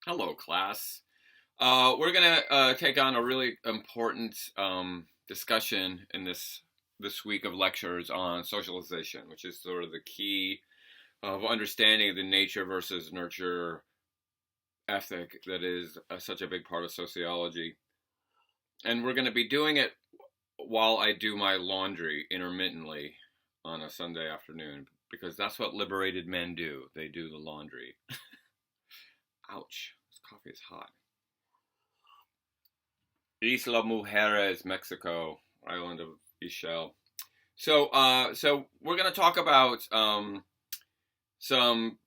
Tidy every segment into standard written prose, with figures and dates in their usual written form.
Hello, class. We're gonna take on a really important discussion in this week of lectures on socialization, which is sort of the key of understanding the nature versus nurture ethic that is such a big part of sociology. And we're going to be doing it while I do my laundry intermittently on a Sunday afternoon because that's what liberated men do. They do the laundry. Ouch! This coffee is hot. Isla Mujeres, Mexico, island of Ishel. So we're going to talk about some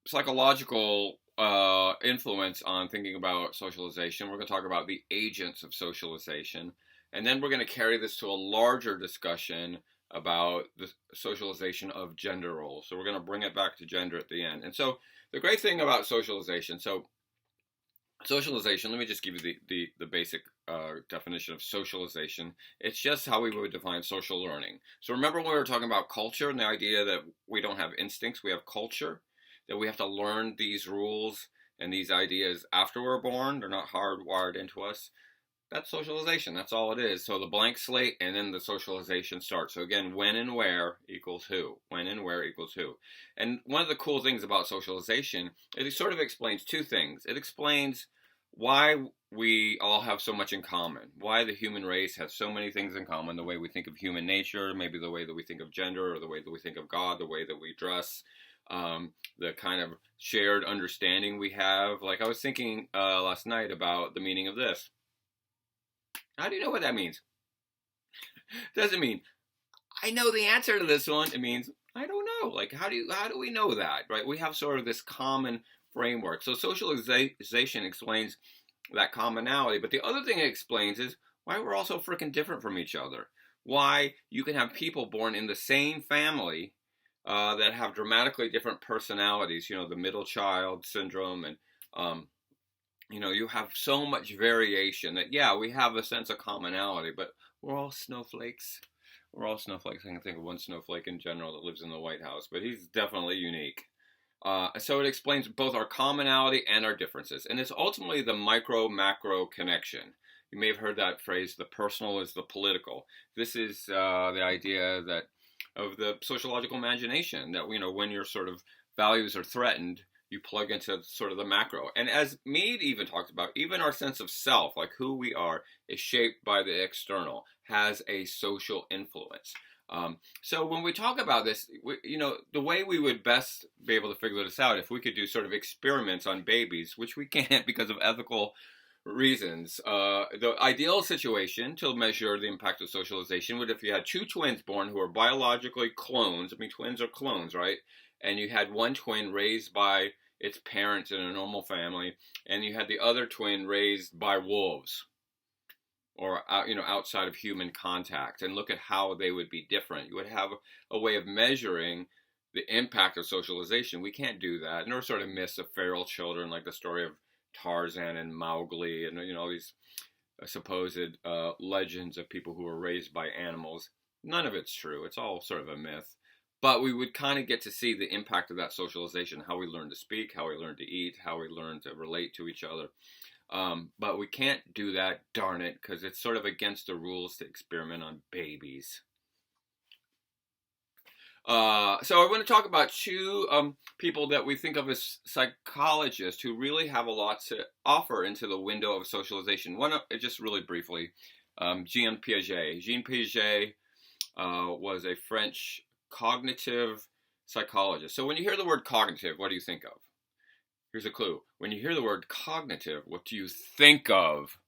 psychological influence on thinking about socialization. We're going to talk about the agents of socialization, and then we're going to carry this to a larger discussion about the socialization of gender roles. So we're going to bring it back to gender at the end. And so the great thing about socialization, socialization, let me just give you the basic definition of socialization. It's just how we would define social learning. So remember when we were talking about culture and the idea that we don't have instincts, we have culture, that we have to learn these rules and these ideas after we're born. They're not hardwired into us. That's socialization. That's all it is. So the blank slate and then the socialization starts. So again, when and where equals who. When and where equals who. And one of the cool things about socialization is it sort of explains two things. It explains why we all have so much in common, why the human race has so many things in common, the way we think of human nature, maybe the way that we think of gender, or the way that we think of God, the way that we dress, the kind of shared understanding we have. Like I was thinking last night about the meaning of this. How do you know what that means? Doesn't mean I know the answer to this one. It means I don't know. Like how do we know that? Right? We have sort of this common framework. So socialization explains that commonality, but the other thing it explains is why we're all so freaking different from each other. Why you can have people born in the same family that have dramatically different personalities. You know, the middle child syndrome, and you have so much variation that yeah, we have a sense of commonality, but we're all snowflakes. We're all snowflakes. I can think of one snowflake in general that lives in the White House, but he's definitely unique. So it explains both our commonality and our differences, and it's ultimately the micro-macro connection. You may have heard that phrase: "The personal is the political." This is the idea that of the sociological imagination that when your sort of values are threatened, you plug into sort of the macro. And as Mead even talked about, even our sense of self, like who we are, is shaped by the external, has a social influence. So when we talk about this, the way we would best be able to figure this out, if we could do sort of experiments on babies, which we can't because of ethical reasons. The ideal situation to measure the impact of socialization would if you had two twins born who are biologically clones. I mean, twins are clones, right? And you had one twin raised by its parents in a normal family, and you had the other twin raised by wolves or outside of human contact, and look at how they would be different. You would have a way of measuring the impact of socialization. We can't do that. And there are sort of myths of feral children, like the story of Tarzan and Mowgli, and all these supposed legends of people who were raised by animals. None of it's true. It's all sort of a myth. But we would kind of get to see the impact of that socialization, how we learn to speak, how we learn to eat, how we learn to relate to each other. But we can't do that, darn it, because it's sort of against the rules to experiment on babies. So I want to talk about two people that we think of as psychologists who really have a lot to offer into the window of socialization. One, just really briefly, Jean Piaget. Jean Piaget was a French cognitive psychologist. So when you hear the word cognitive, what do you think of? Here's a clue. When you hear the word cognitive, what do you think of?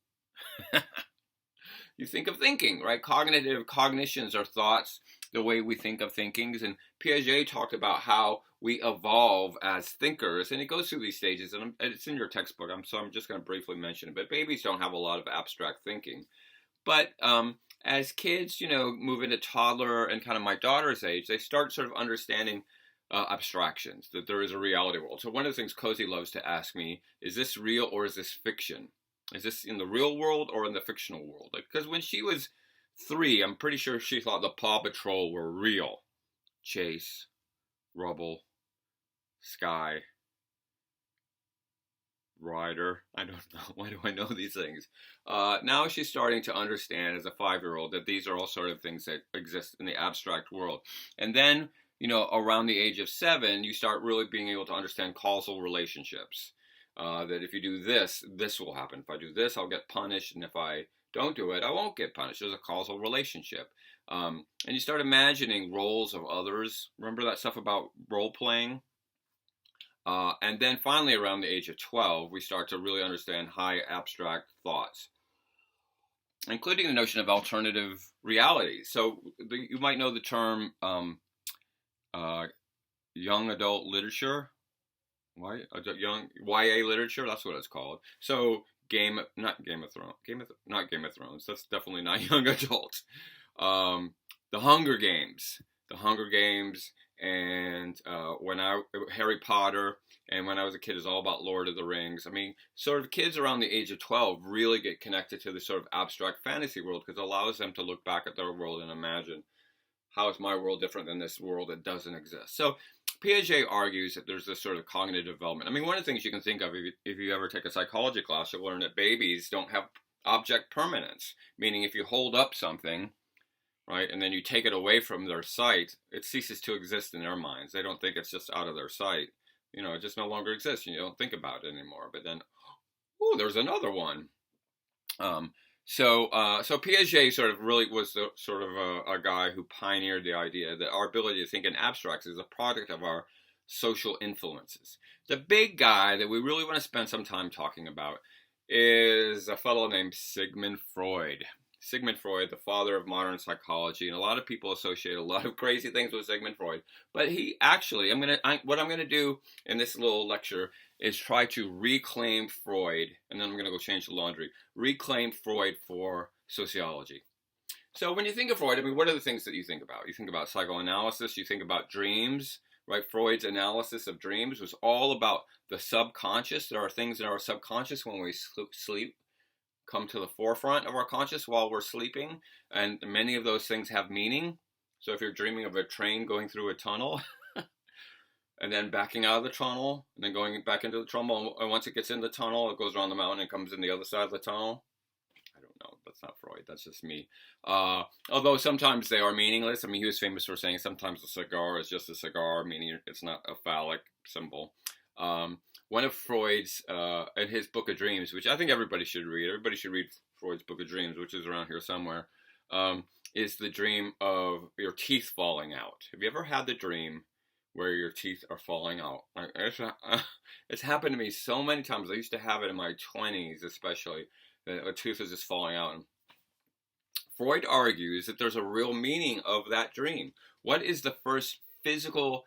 You think of thinking, right? Cognitions are thoughts, the way we think of thinkings. And Piaget talked about how we evolve as thinkers, and it goes through these stages, and it's in your textbook, so I'm just going to briefly mention it. But babies don't have a lot of abstract thinking. But as kids, move into toddler and kind of my daughter's age, they start sort of understanding abstractions, that there is a reality world. So one of the things Cozy loves to ask me, is this real or is this fiction? Is this in the real world or in the fictional world? Because when she was 3, I'm pretty sure she thought the Paw Patrol were real. Chase, Rubble, Sky, rider. I don't know. Why do I know these things? Now she's starting to understand as a 5-year-old that these are all sort of things that exist in the abstract world. And then, around the age of 7, you start really being able to understand causal relationships. That if you do this, this will happen. If I do this, I'll get punished. And if I don't do it, I won't get punished. There's a causal relationship. And you start imagining roles of others. Remember that stuff about role playing? And then finally, around the age of 12, we start to really understand high abstract thoughts, including the notion of alternative realities. So you might know the term young adult literature, young YA literature. That's what it's called. So not Game of Thrones. That's definitely not young adult. The Hunger Games. And Harry Potter, and when I was a kid, it's all about Lord of the Rings. I mean, sort of kids around the age of 12 really get connected to this sort of abstract fantasy world because it allows them to look back at their world and imagine, how is my world different than this world that doesn't exist? So Piaget argues that there's this sort of cognitive development. I mean, one of the things you can think of if you ever take a psychology class, you'll learn that babies don't have object permanence, meaning if you hold up something, right, and then you take it away from their sight, it ceases to exist in their minds. They don't think it's just out of their sight. It just no longer exists. You don't think about it anymore. But then, there's another one. So Piaget sort of really was the, sort of a guy who pioneered the idea that our ability to think in abstracts is a product of our social influences. The big guy that we really want to spend some time talking about is a fellow named Sigmund Freud. Sigmund Freud, the father of modern psychology, and a lot of people associate a lot of crazy things with Sigmund Freud. But he actually, what I'm gonna do in this little lecture is try to reclaim Freud, and then I'm gonna go change the laundry. Reclaim Freud for sociology. So when you think of Freud, I mean, what are the things that you think about? You think about psychoanalysis. You think about dreams, right? Freud's analysis of dreams was all about the subconscious. There are things in our subconscious when we sleep come to the forefront of our conscious while we're sleeping, and many of those things have meaning. So if you're dreaming of a train going through a tunnel and then backing out of the tunnel and then going back into the tunnel, and once it gets in the tunnel, it goes around the mountain and comes in the other side of the tunnel. I don't know. That's not Freud. That's just me. Although sometimes they are meaningless. I mean, he was famous for saying sometimes a cigar is just a cigar, meaning it's not a phallic symbol. One of Freud's, in his Book of Dreams, which I think everybody should read Freud's Book of Dreams, which is around here somewhere, is the dream of your teeth falling out. Have you ever had the dream where your teeth are falling out? It's happened to me so many times. I used to have it in my 20s, especially, that a tooth is just falling out. And Freud argues that there's a real meaning of that dream. What is the first physical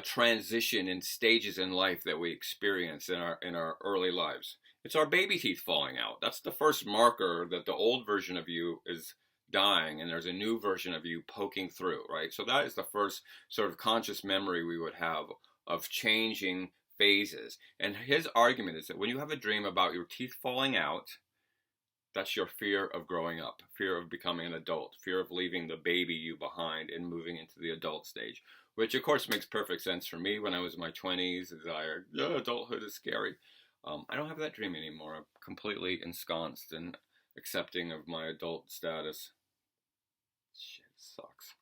transition in stages in life that we experience in our early lives? It's our baby teeth falling out. That's the first marker that the old version of you is dying and there's a new version of you poking through, right? So that is the first sort of conscious memory we would have of changing phases. And his argument is that when you have a dream about your teeth falling out, that's your fear of growing up, fear of becoming an adult, fear of leaving the baby you behind and moving into the adult stage. Which, of course, makes perfect sense for me when I was in my 20s. Adulthood is scary. I don't have that dream anymore. I'm completely ensconced and accepting of my adult status. Shit sucks.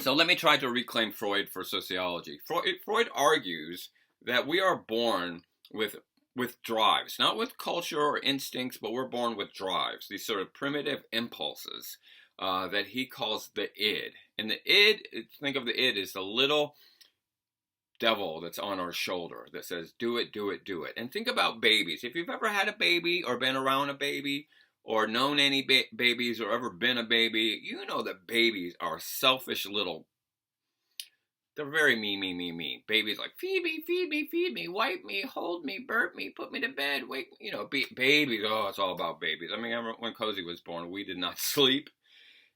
So let me try to reclaim Freud for sociology. Freud argues that we are born with drives, not with culture or instincts, but we're born with drives, these sort of primitive impulses that he calls the id. And the id, think of the id as the little devil that's on our shoulder that says, do it, do it, do it. And think about babies. If you've ever had a baby or been around a baby or known any babies or ever been a baby, you know that babies are selfish little, they're very me. Babies like, feed me, wipe me, hold me, burp me, put me to bed, wake me. Babies, it's all about babies. I mean, I remember when Cozy was born, we did not sleep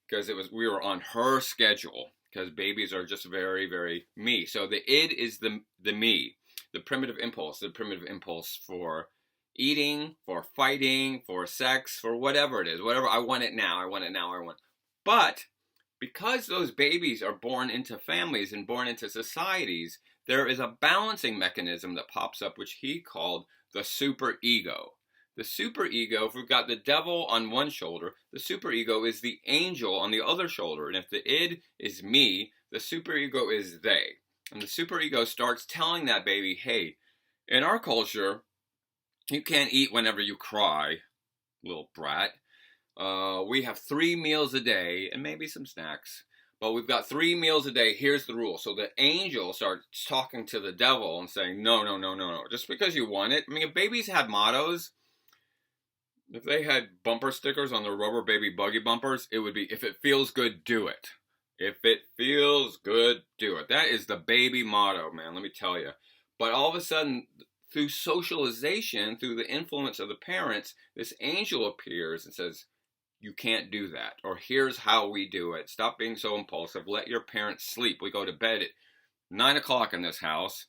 because we were on her schedule because babies are just very, very me. So the id is the me, the primitive impulse for eating, for fighting, for sex, for whatever it is, whatever. I want it now. But because those babies are born into families and born into societies, there is a balancing mechanism that pops up, which he called the superego. The superego, if we've got the devil on one shoulder, the superego is the angel on the other shoulder. And if the id is me, the superego is they. And the superego starts telling that baby, hey, in our culture, you can't eat whenever you cry, little brat. We have 3 meals a day and maybe some snacks. But we've got 3 meals a day. Here's the rule. So the angel starts talking to the devil and saying, no, no, no, no, no. Just because you want it. I mean, if babies had mottos, if they had bumper stickers on their rubber baby buggy bumpers, it would be, if it feels good, do it. If it feels good, do it. That is the baby motto, man, let me tell you. But all of a sudden, through socialization, through the influence of the parents, this angel appears and says, you can't do that. Or here's how we do it. Stop being so impulsive. Let your parents sleep. We go to bed at 9 o'clock in this house.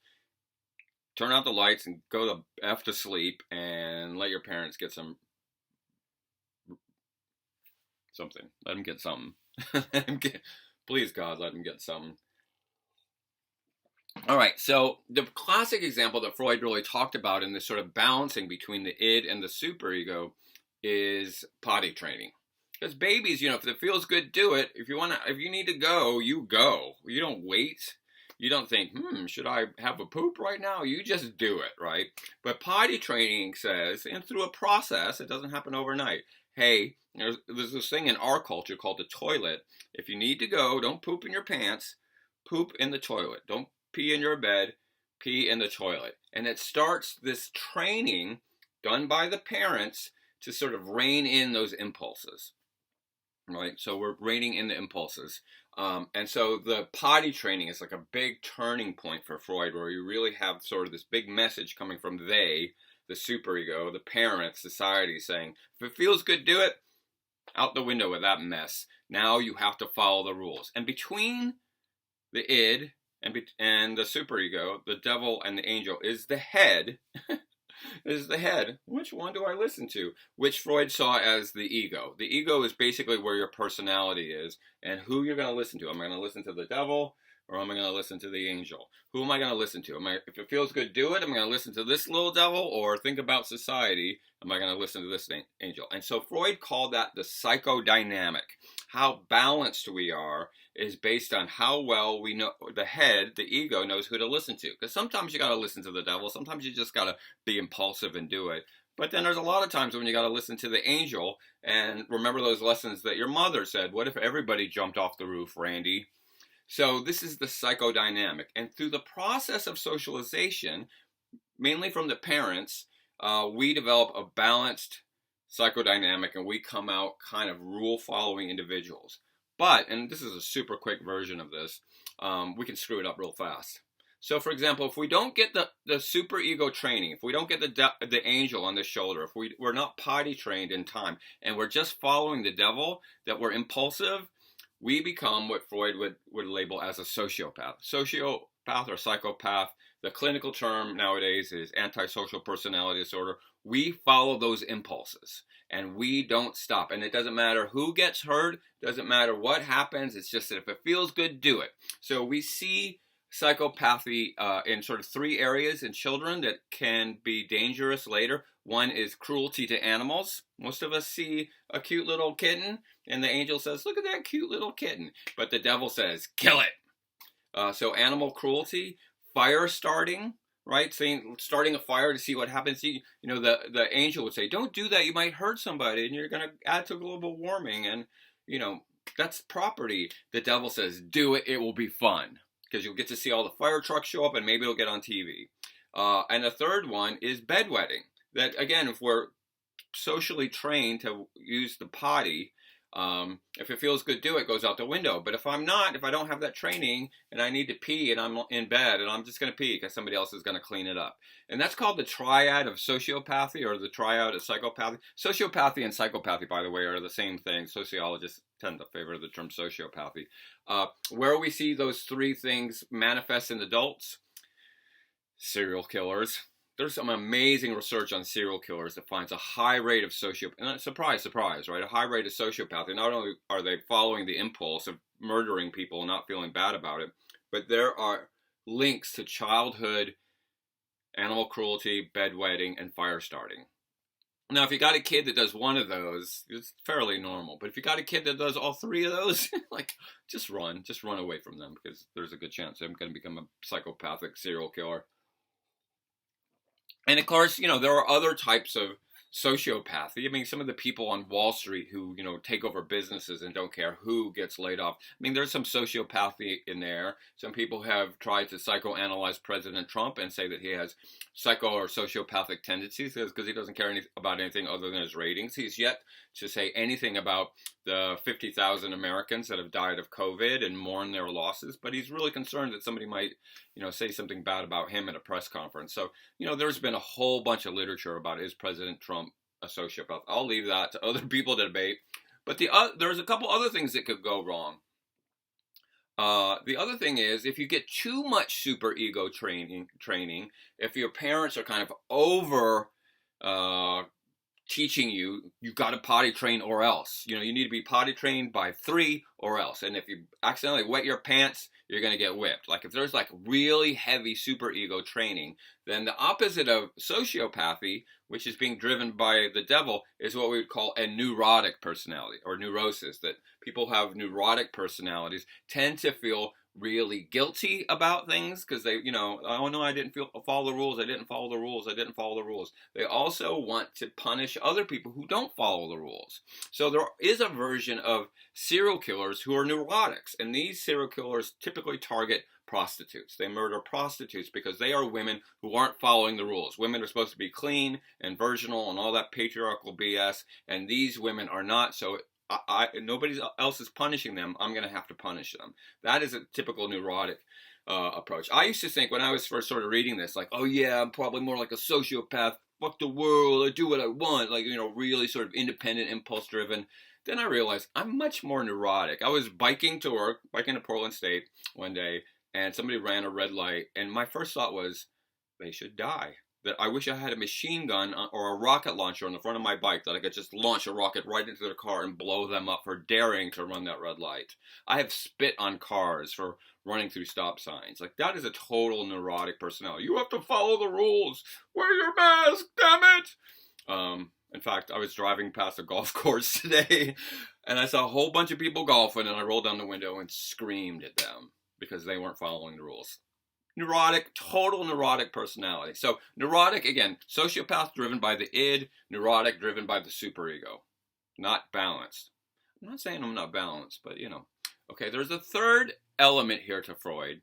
Turn out the lights and go the F to sleep and let your parents get something. Let them get something. Please, God, let them get something. All right, so the classic example that Freud really talked about in this sort of balancing between the id and the superego is potty training. Because babies, if it feels good, do it. If you need to go, you go. You don't wait. You don't think, should I have a poop right now? You just do it, right? But potty training says, and through a process, it doesn't happen overnight. Hey, there's this thing in our culture called the toilet. If you need to go, don't poop in your pants, poop in the toilet. Don't pee in your bed, pee in the toilet. And it starts this training done by the parents to sort of rein in those impulses, right? So we're reining in the impulses. And so the potty training is like a big turning point for Freud, where you really have sort of this big message coming from they, the superego, the parents, society, saying, if it feels good, do it. Out the window with that mess. Now you have to follow the rules. And between the id and the superego, the devil and the angel, is the head. Is the head. Which one do I listen to? Which Freud saw as the ego. The ego is basically where your personality is and who you're going to listen to. Am I going to listen to the devil, or am I going to listen to the angel? Who am I going to listen to? If it feels good, do it. Am I going to listen to this little devil, or think about society? Am I going to listen to this angel? And so Freud called that the psychodynamic. How balanced we are is based on how well we know the head, the ego, knows who to listen to. Because sometimes you got to listen to the devil. Sometimes you just got to be impulsive and do it. But then there's a lot of times when you got to listen to the angel and remember those lessons that your mother said. What if everybody jumped off the roof, Randy? So this is the psychodynamic. And through the process of socialization, mainly from the parents, we develop a balanced psychodynamic, and we come out kind of rule-following individuals. But, and this is a super quick version of this, we can screw it up real fast. So, for example, if we don't get the superego training, if we don't get the angel on the shoulder, if we're not potty trained in time, and we're just following the devil, that we're impulsive, we become what Freud would label as a sociopath. Sociopath or psychopath, the clinical term nowadays is antisocial personality disorder. We follow those impulses and we don't stop. And it doesn't matter who gets hurt, doesn't matter what happens. It's just that if it feels good, do it. So we see psychopathy in sort of 3 areas in children that can be dangerous later. One is cruelty to animals. Most of us see a cute little kitten and the angel says, look at that cute little kitten. But the devil says, kill it. So animal cruelty, fire starting, right? Starting a fire to see what happens. The angel would say, don't do that. You might hurt somebody and you're going to add to global warming. And, that's property. The devil says, do it. It will be fun. Because you'll get to see all the fire trucks show up and maybe it'll get on TV. And the third one is bedwetting. That, again, if we're socially trained to use the potty, if it feels good, do it, goes out the window. But if I don't have that training and I need to pee and I'm in bed and I'm just going to pee because somebody else is going to clean it up. And that's called the triad of sociopathy, or the triad of psychopathy. Sociopathy and psychopathy, by the way, are the same thing. Sociologists tend to favor the term sociopathy. Where we see those 3 things manifest in adults: serial killers. There's some amazing research on serial killers that finds a high rate of sociopathy. And surprise, surprise, right? A high rate of sociopathy. Not only are they following the impulse of murdering people and not feeling bad about it. But there are links to childhood, animal cruelty, bedwetting, and fire starting. Now, if you got a kid that does one of those, it's fairly normal. But if you got a kid that does all three of those, like, just run away from them, because there's a good chance I'm going to become a psychopathic serial killer. And of course, there are other types of sociopathy. I mean, some of the people on Wall Street who, take over businesses and don't care who gets laid off. I mean, there's some sociopathy in there. Some people have tried to psychoanalyze President Trump and say that he has psycho or sociopathic tendencies because he doesn't care about anything other than his ratings. He's yet to say anything about the 50,000 Americans that have died of COVID and mourn their losses, but he's really concerned that somebody might, say something bad about him at a press conference. So, there's been a whole bunch of literature about, is President Trump a sociopath? I'll leave that to other people to debate. But there's a couple other things that could go wrong. The other thing is, if you get too much superego training, if your parents are kind of over teaching you got to potty train or else. You need to be potty trained by 3 or else. And if you accidentally wet your pants, you're going to get whipped. Like if there's like really heavy superego training, then the opposite of sociopathy, which is being driven by the devil, is what we would call a neurotic personality or neurosis. That people who have neurotic personalities tend to feel really guilty about things because they, oh no, I didn't follow the rules. I didn't follow the rules. I didn't follow the rules. They also want to punish other people who don't follow the rules. So there is a version of serial killers who are neurotics, and these serial killers typically target prostitutes. They murder prostitutes because they are women who aren't following the rules. Women are supposed to be clean and virginal and all that patriarchal BS, and these women are not. So nobody else is punishing them. I'm going to have to punish them. That is a typical neurotic approach. I used to think when I was first sort of reading this, like, oh yeah, I'm probably more like a sociopath. Fuck the world. I do what I want. Like, really sort of independent, impulse driven. Then I realized I'm much more neurotic. I was biking to work, biking to Portland State one day, and somebody ran a red light, and my first thought was, they should die. That I wish I had a machine gun or a rocket launcher on the front of my bike that I could just launch a rocket right into their car and blow them up for daring to run that red light. I have spit on cars for running through stop signs. Like, that is a total neurotic personality. You have to follow the rules. Wear your mask, damn it! In fact, I was driving past a golf course today, and I saw a whole bunch of people golfing, and I rolled down the window and screamed at them because they weren't following the rules. Neurotic, total neurotic personality. So neurotic, again, sociopath driven by the id, neurotic driven by the superego. Not balanced. I'm not saying I'm not balanced, but Okay, there's a third element here to Freud,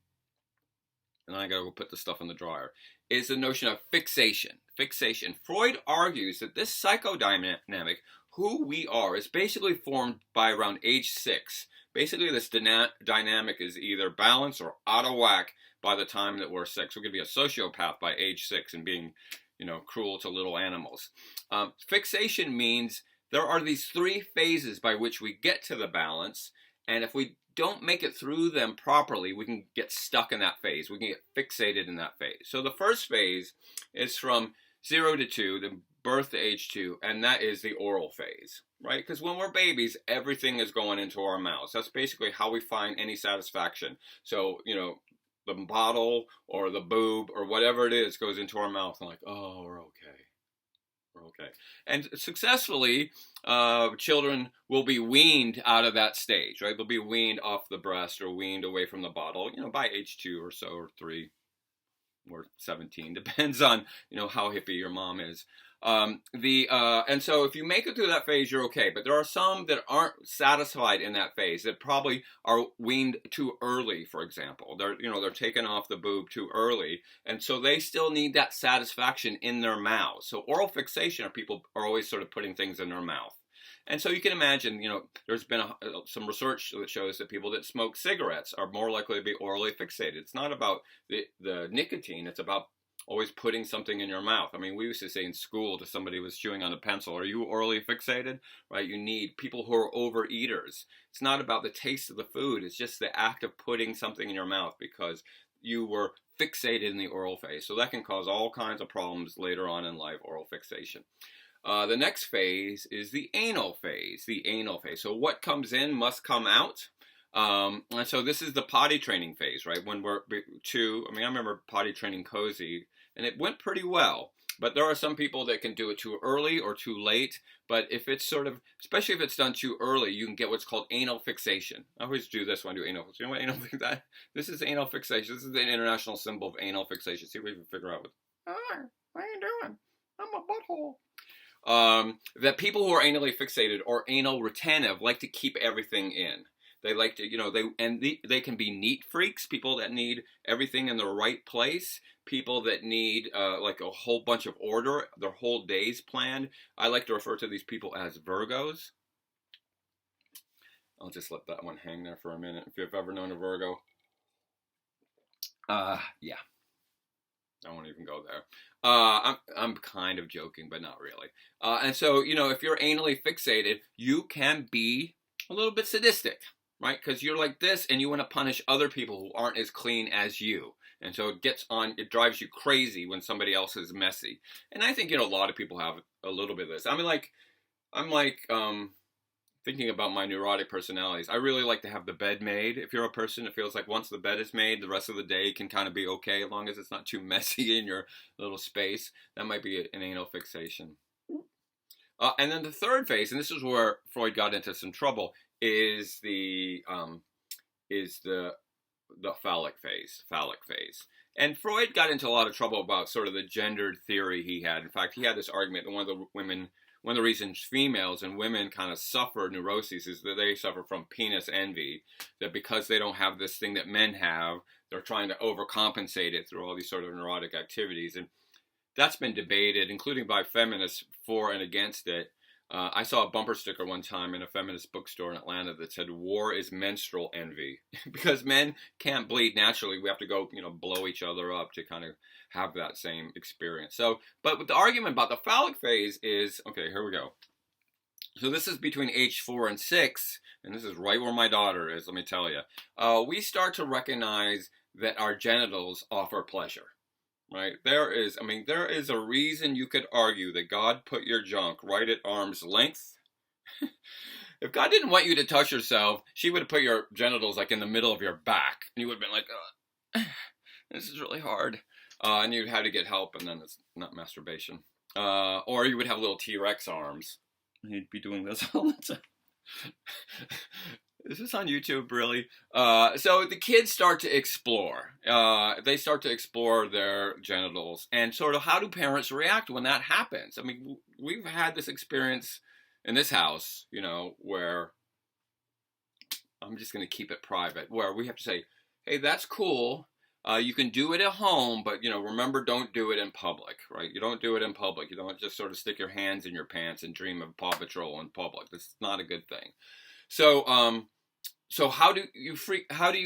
and I gotta go put the stuff in the dryer, is the notion of fixation. Fixation. Freud argues that this psychodynamic, who we are, is basically formed by around age 6. Basically, this dynamic is either balanced or out of whack by the time that we're 6. We're going to be a sociopath by age 6 and being, cruel to little animals. Fixation means there are these 3 phases by which we get to the balance, and if we don't make it through them properly, we can get stuck in that phase. We can get fixated in that phase. So the first phase is from 0 to 2, the birth to age 2, and that is the oral phase, right? Because when we're babies, everything is going into our mouths. That's basically how we find any satisfaction. So, the bottle or the boob or whatever it is goes into our mouth and like, oh, we're okay. We're okay. And successfully, children will be weaned out of that stage, right? They'll be weaned off the breast or weaned away from the bottle, by age 2 or so, or 3 or 17, depends on, how hippie your mom is. And so if you make it through that phase, you're okay. But there are some that aren't satisfied in that phase that probably are weaned too early, for example. They're taken off the boob too early. And so they still need that satisfaction in their mouths. So oral fixation are people are always sort of putting things in their mouth. And so you can imagine, there's been some research that shows that people that smoke cigarettes are more likely to be orally fixated. It's not about the nicotine. It's about always putting something in your mouth. I mean, we used to say in school to somebody who was chewing on a pencil, are you orally fixated? Right? You need people who are overeaters. It's not about the taste of the food. It's just the act of putting something in your mouth because you were fixated in the oral phase. So that can cause all kinds of problems later on in life, oral fixation. The next phase is the anal phase. The anal phase. So what comes in must come out. And so this is the potty training phase, right? When we're I remember potty training Cozy, and it went pretty well. But there are some people that can do it too early or too late. But if it's especially if it's done too early, you can get what's called anal fixation. I always do this when I do anal. You know what anal fixation? This is anal fixation. This is the international symbol of anal fixation. See if we can figure out what are you doing? I'm a butthole. That people who are anally fixated or anal retentive like to keep everything in. They like to, they can be neat freaks, people that need everything in the right place, people that need like a whole bunch of order, their whole day's planned. I like to refer to these people as Virgos. I'll just let that one hang there for a minute. If you've ever known a Virgo, yeah, I won't even go there. I'm kind of joking, but not really. And so, if you're anally fixated, you can be a little bit sadistic. Right? Because you're like this and you want to punish other people who aren't as clean as you. And so it drives you crazy when somebody else is messy. And I think, a lot of people have a little bit of this. I'm like thinking about my neurotic personalities. I really like to have the bed made. If you're a person that feels like once the bed is made, the rest of the day can kind of be okay as long as it's not too messy in your little space. That might be an anal fixation. And then the third phase, and this is where Freud got into some trouble, is the phallic phase. And Freud got into a lot of trouble about sort of the gendered theory he had. In fact, he had this argument that one of the reasons females and women kind of suffer neuroses is that they suffer from penis envy, that because they don't have this thing that men have, they're trying to overcompensate it through all these sort of neurotic activities. And that's been debated, including by feminists, for and against it. I saw a bumper sticker one time in a feminist bookstore in Atlanta that said, "War is menstrual envy." Because men can't bleed naturally. We have to go, blow each other up to kind of have that same experience. So, but the argument about the phallic phase is, okay, here we go. So this is between age 4 and 6, and this is right where my daughter is, let me tell you. We start to recognize that our genitals offer pleasure. Right? There is a reason you could argue that God put your junk right at arm's length. If God didn't want you to touch yourself, she would have put your genitals like in the middle of your back. And you would have been like, this is really hard. And you'd have to get help, and then it's not masturbation. Or you would have little T-Rex arms. And you'd be doing this all the time. Is this on YouTube, really? So the kids start to explore. They start to explore their genitals. And sort of how do parents react when that happens? I mean, we've had this experience in this house, where I'm just going to keep it private, where we have to say, hey, that's cool. You can do it at home, but, remember, don't do it in public, right? You don't do it in public. You don't just sort of stick your hands in your pants and dream of Paw Patrol in public. That's not a good thing. So how do you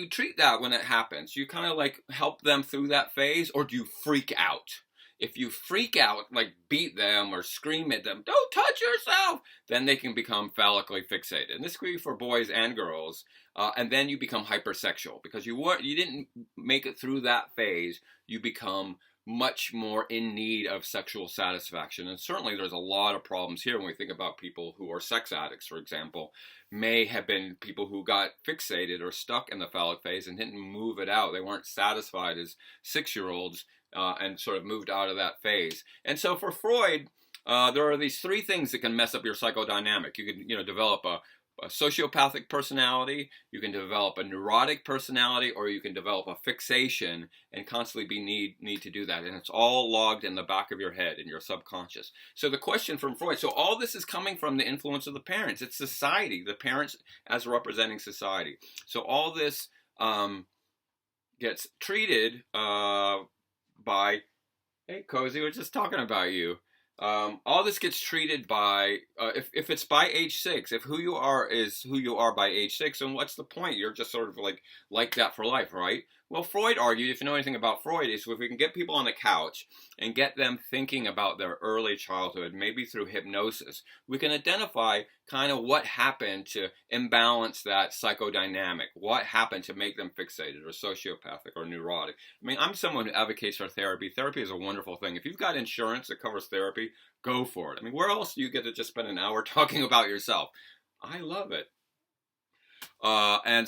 treat that when it happens? You kind of like help them through that phase, or do you freak out? If you freak out, like beat them or scream at them, "Don't touch yourself," then they can become phallically fixated. And this could be for boys and girls. And then you become hypersexual because you didn't make it through that phase. You become much more in need of sexual satisfaction. And certainly there's a lot of problems here when we think about people who are sex addicts, for example, may have been people who got fixated or stuck in the phallic phase and didn't move it out. They weren't satisfied as 6-year-olds and sort of moved out of that phase. And so for Freud, there are these 3 things that can mess up your psychodynamic. You can, develop a sociopathic personality, you can develop a neurotic personality, or you can develop a fixation and constantly need to do that. And it's all logged in the back of your head, in your subconscious. So the question from Freud, so all this is coming from the influence of the parents. It's society, the parents as representing society. So all this gets treated by, hey, Cozy, we're just talking about you. All this gets treated by, if it's by age 6, if who you are is who you are by age 6, then what's the point? You're just sort of like that for life, right? Well, Freud argued, if you know anything about Freud, is if we can get people on the couch and get them thinking about their early childhood, maybe through hypnosis, we can identify kind of what happened to imbalance that psychodynamic, what happened to make them fixated or sociopathic or neurotic. I mean, I'm someone who advocates for therapy. Therapy is a wonderful thing. If you've got insurance that covers therapy, go for it. I mean, where else do you get to just spend an hour talking about yourself? I love it. And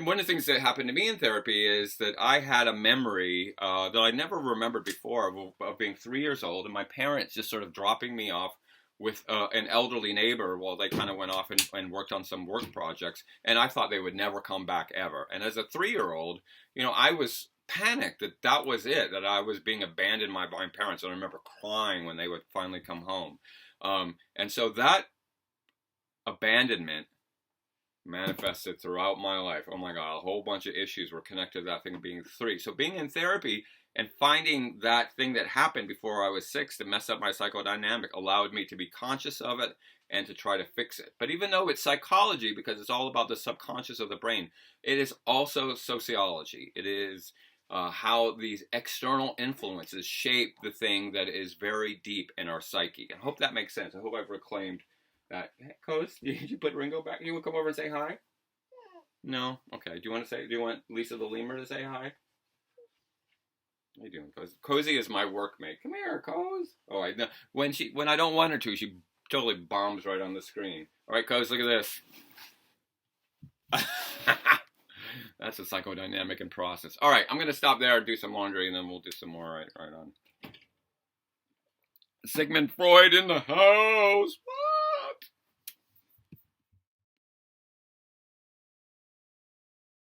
one of the things that happened to me in therapy is that I had a memory that I never remembered before of being 3 years old, and my parents just sort of dropping me off with an elderly neighbor while they kind of went off and worked on some work projects. And I thought they would never come back ever. And as a 3-year-old, I was panicked that was it, that I was being abandoned by my parents. And I remember crying when they would finally come home. And so that abandonment manifested throughout my life. Oh my God, a whole bunch of issues were connected to that thing being 3. So being in therapy and finding that thing that happened before I was 6 to mess up my psychodynamic allowed me to be conscious of it and to try to fix it. But even though it's psychology, because it's all about the subconscious of the brain, it is also sociology. It is how these external influences shape the thing that is very deep in our psyche. I hope that makes sense. I hope I've reclaimed that. Hey, Coz, did you put Ringo back? You want to come over and say hi? No? Okay. Do you want Lisa the lemur to say hi? How you doing, Coz? Cozy is my workmate. Come here, Coz. Oh, I know. When I don't want her to, she totally bombs right on the screen. All right, Coz, look at this. That's a psychodynamic in process. All right, I'm going to stop there and do some laundry, and then we'll do some more right on. Sigmund Freud in the house.